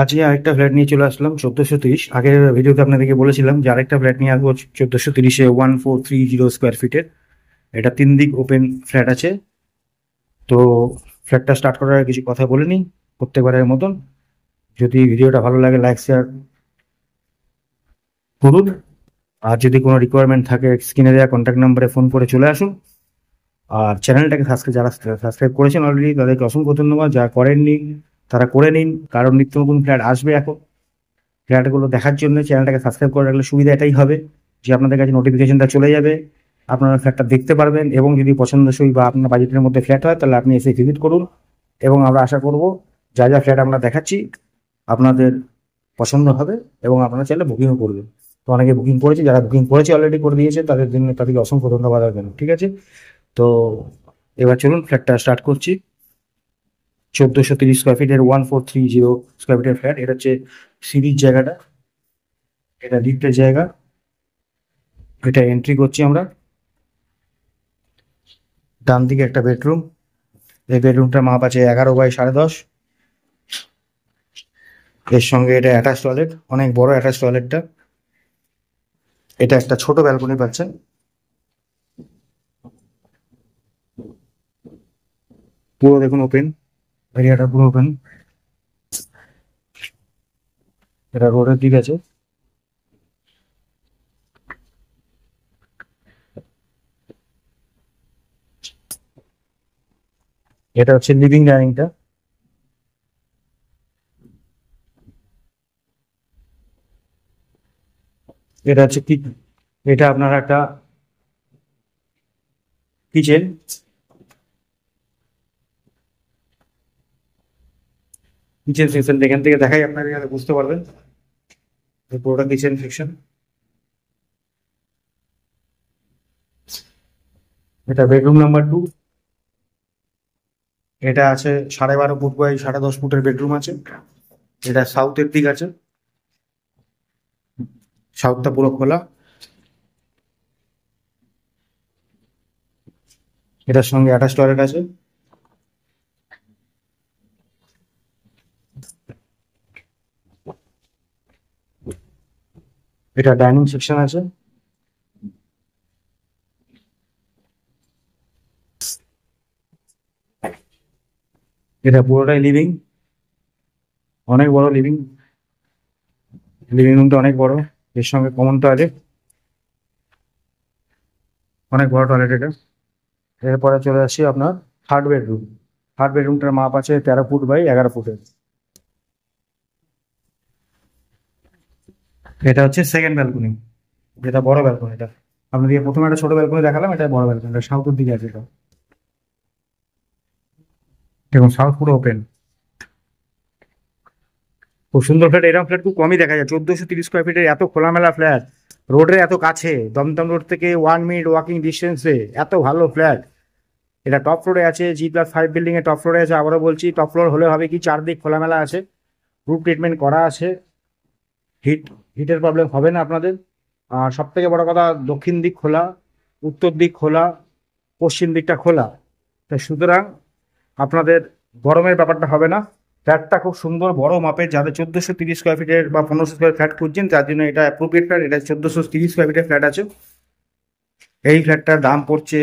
আজকে আরেকটা ফ্ল্যাট নিয়ে চলে আসলাম 1430। আগের ভিডিওতে আপনাদেরকে বলেছিলাম যে আরেকটা ফ্ল্যাট নিয়ে আসবো 1430-এ 1430 স্কোয়ার ফিটের। এটা 3 দিক ওপেন ফ্ল্যাট আছে। তো ফ্ল্যাটটা স্টার্ট করার আগে কিছু কথা বলে নিই প্রত্যেকবারের মতন। যদি ভিডিওটা ভালো লাগে লাইক শেয়ার করুন। আর যদি কোনো রিকোয়ারমেন্ট থাকে স্ক্রিনে দেওয়া কন্ট্যাক্ট নাম্বারে ফোন করে চলে আসুন। আর চ্যানেলটাকে যারা সাবস্ক্রাইব করেছেন অলরেডি তাদেরকে অসংখ্য ধন্যবাদ। যারা করেননি তারা করে নিন, কারণ নিত্য নতুন ফ্ল্যাট আসবে এখন। ফ্ল্যাটগুলো দেখার জন্য চ্যানেলটাকে সাবস্ক্রাইব করে রাখলে সুবিধা এটাই হবে যে আপনাদের কাছে নোটিফিকেশনটা চলে যাবে, আপনারা ফ্ল্যাটটা দেখতে পারবেন, এবং যদি পছন্দসই বা আপনার বাজেটের মধ্যে ফ্ল্যাট হয় তাহলে আপনি এসে ভিজিট করুন। এবং আমরা আশা করব যা যা ফ্ল্যাট আমরা দেখাচ্ছি আপনাদের পছন্দ হবে এবং আপনারা চাইলে বুকিংও করবেন। তো অনেকে বুকিং করেছে, যারা বুকিং করেছে অলরেডি করে দিয়েছে তাদের জন্য তাদেরকে অসংখ্য ধন্যবাদ দেবেন। ঠিক আছে, তো এবার চলুন ফ্ল্যাটটা স্টার্ট করছি। 1430 স্কোয়ার ফিটের 1430 স্কোয়ার ফিটের ফ্ল্যাট। এটা হচ্ছে সিঁড়ির জায়গাটা, এটা লিফটের জায়গা। এটা এন্ট্রি করছি আমরা। ডান দিকে একটা বেডরুম। এই বেডরুমটার মাপ আছে 11 বাই 10.5। এর সঙ্গে এটা অ্যাটাচ টয়লেট, অনেক বড় অ্যাটাচ টয়লেটটা। এটা একটা ছোট ব্যালকনি পাচ্ছেন। পুরো দেখুন ওপেন, এরিয়াটা পুরো ওপেন। এটা রোডের দিক আছে। এটা হচ্ছে লিভিং ডাইনিংটা। এটা হচ্ছে কি, এটা আপনার একটা কিচেন। কিচেন সেকশন এখান থেকে দেখাই আপনারা যাতে বুঝতে পারবেন। এই পুরোটা কিচেন সেকশন। এটা বেডরুম নাম্বার 2। এটা আছে 12.5 ফুট বাই 10.5 ফুটের বেডরুম আছে। এটা সাউথের দিক আছে, সাউথটা পুরো খোলা। এটার সঙ্গে অ্যাটাচ টয়লেট আছে। এটা ডাইনিং সেকশন আছে। এটা পুরোটাই লিভিং, অনেক বড় লিভিং। লিভিং রুমটা অনেক বড়, এর সঙ্গে কমন টয়লেট, অনেক বড় টয়লেট এটা। এরপরে চলে আসি আপনার থার্ড বেডরুম। থার্ড বেডরুমটার মাপ আছে 13 ফুট বাই 11 ফুটের। এটা হচ্ছে সেকেন্ড ব্যালকনি, যেটা বড় ব্যালকনিটা। আপনাদেরকে প্রথমে একটা ছোট ব্যালকনি দেখালাম, এটা বড় ব্যালকনি, এটা সাউথের দিকে আছে। এটা দেখুন সাউথ পুরো ওপেন, খুব সুন্দর ফ্ল্যাট। এরকম ফ্ল্যাট খুব কমই দেখা যায়। 1430 স্কোয়ার ফিটের এত খোলামেলা ফ্ল্যাট, রোডের এত কাছে, দমদম রোড থেকে 1 মিনিট ওয়াকিং ডিস্টেন্সে এত ভালো ফ্ল্যাট। এটা টপ ফ্লোরে আছে, G+5 বিল্ডিং এ টপ ফ্লোরে আছে। আবারও বলছি টপ ফ্লোর হলে হবে কি, চারদিক খোলামেলা আছে, রুফ ট্রিটমেন্ট করা আছে, হিট হিটের প্রবলেম হবে না আপনাদের। আর সব থেকে বড় কথা, দক্ষিণ দিক খোলা, উত্তর দিক খোলা, পশ্চিম দিকটা খোলা। তাই সুতরাং আপনাদের গরমের ব্যাপারটা হবে না। ফ্ল্যাটটা খুব সুন্দর বড় মাপের, যাদের 1430 স্কোয়ার ফিটের বা 1500 স্কোয়ার ফ্ল্যাট খুঁজছেন তার জন্য এটা অ্যাপ্রোপ্রিয়েট ফ্ল্যাট। এটা 1430 স্কোয়ার ফিটের ফ্ল্যাট আছে। এই ফ্ল্যাটটার দাম পড়ছে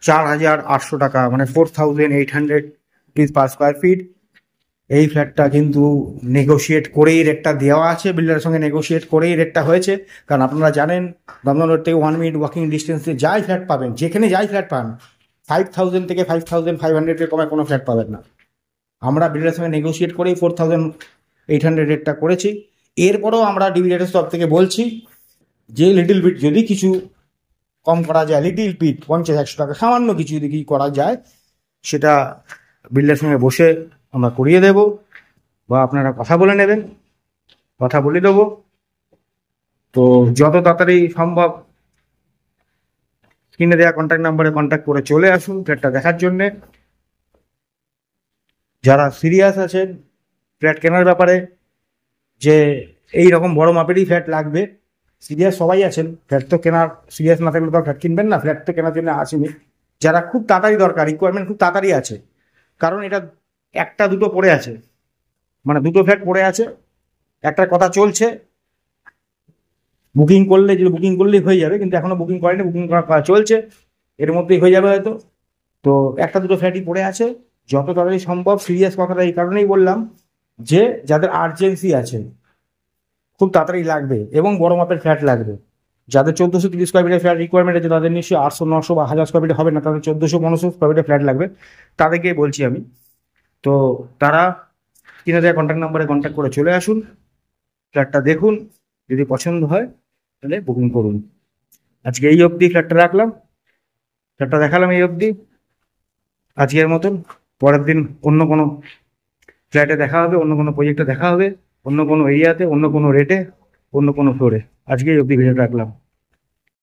4,800 টাকা, মানে 4,800 রুপিস পার স্কোয়ার ফিট। এই ফ্ল্যাটটা কিন্তু নেগোশিয়েট করেই রেটটা দেওয়া আছে, বিল্ডারের সঙ্গে নেগোশিয়েট করেই রেটটা হয়েছে। কারণ আপনারা জানেন দমদম রোড থেকে 1 মিনিট ওয়াকিং ডিস্টেন্সে যাই ফ্ল্যাট পাবেন, যেখানে যাই ফ্ল্যাট পান, 5,000 থেকে 5,500-এর কমে কোনো ফ্ল্যাট পাবেন না। আমরা বিল্ডারের সঙ্গে নেগোশিয়েট করেই 4,800 রেটটা করেছি। এরপরেও আমরা ডিভিডেন্ডের তরফ থেকে বলছি যে লিটিল বিট যদি কিছু কম করা যায়, লিটিল বিট 50-100 টাকা সামান্য কিছু যদি কি করা যায়, সেটা বিল্ডারের সঙ্গে বসে আমরা করিয়ে দেব, বা আপনারা কথা বলে নেবেন, কথা বলে দেবো। তো যত তাড়াতাড়ি সম্ভব স্ক্রিনে দেওয়া কন্ট্যাক্ট নাম্বারে কন্ট্যাক্ট করে চলে আসুন ফ্ল্যাটটা দেখার জন্যে। যারা সিরিয়াস আছেন ফ্ল্যাট কেনার ব্যাপারে, যে এই রকম বড় মাপেরই ফ্ল্যাট লাগবে, সিরিয়াস সবাই আছেন। ফ্ল্যাট তো কেনার, সিরিয়াস না থাকলে তো ফ্ল্যাট কিনবেন না, ফ্ল্যাট তো কেনার জন্য আসেনি। যারা খুব তাড়াতাড়ি দরকার, রিকোয়ারমেন্ট খুব তাড়াতাড়ি আছে, কারণ এটা একটা দুটো পড়ে আছে, মানে দুটো ফ্ল্যাট পড়ে আছে, একটা কথা চলছে, বুকিং করলে যদি বুকিং করলেই হয়ে যাবে, কিন্তু এখনো বুকিং করেনি, বুকিং করা চলছে, এর মধ্যেই হয়ে যাবে হয়তো। তো একটা দুটো ফ্ল্যাটই পড়ে আছে, যত তাড়াতাড়ি সম্ভব, সিরিয়াস কথাটা এই কারণেই বললাম যে যাদের আর্জেন্সি আছে, খুব তাড়াতাড়ি লাগবে এবং বড় মাপের ফ্ল্যাট লাগবে, যাদের 1430 স্কোয়ার ফিটের ফ্ল্যাট রিকোয়ারমেন্ট আছে, তাদের নিশ্চয়ই 800 900 বা 1000 স্কোয়ার ফিটে হবে না, তাদের 1400 1500 স্কোয়ার ফিটের ফ্ল্যাট লাগবে, তাদেরকেই বলছি আমি। তো তারা কিনে দেওয়া কন্ট্যাক্ট নাম্বারে কন্ট্যাক্ট করে চলে আসুন, ফ্ল্যাটটা দেখুন, যদি পছন্দ হয় তাহলে বুকিং করুন। আজকে এই অবধি ফ্ল্যাটটা রাখলাম, ফ্ল্যাটটা দেখালাম এই অবধি আজকের মতন। পরের দিন অন্য কোনো ফ্ল্যাটে দেখা হবে, অন্য কোনো প্রজেক্টে দেখা হবে, অন্য কোনো এরিয়াতে, অন্য কোনো রেটে, অন্য কোনো ফ্লোরে। আজকে এই অবধি ভিডিওটা রাখলাম।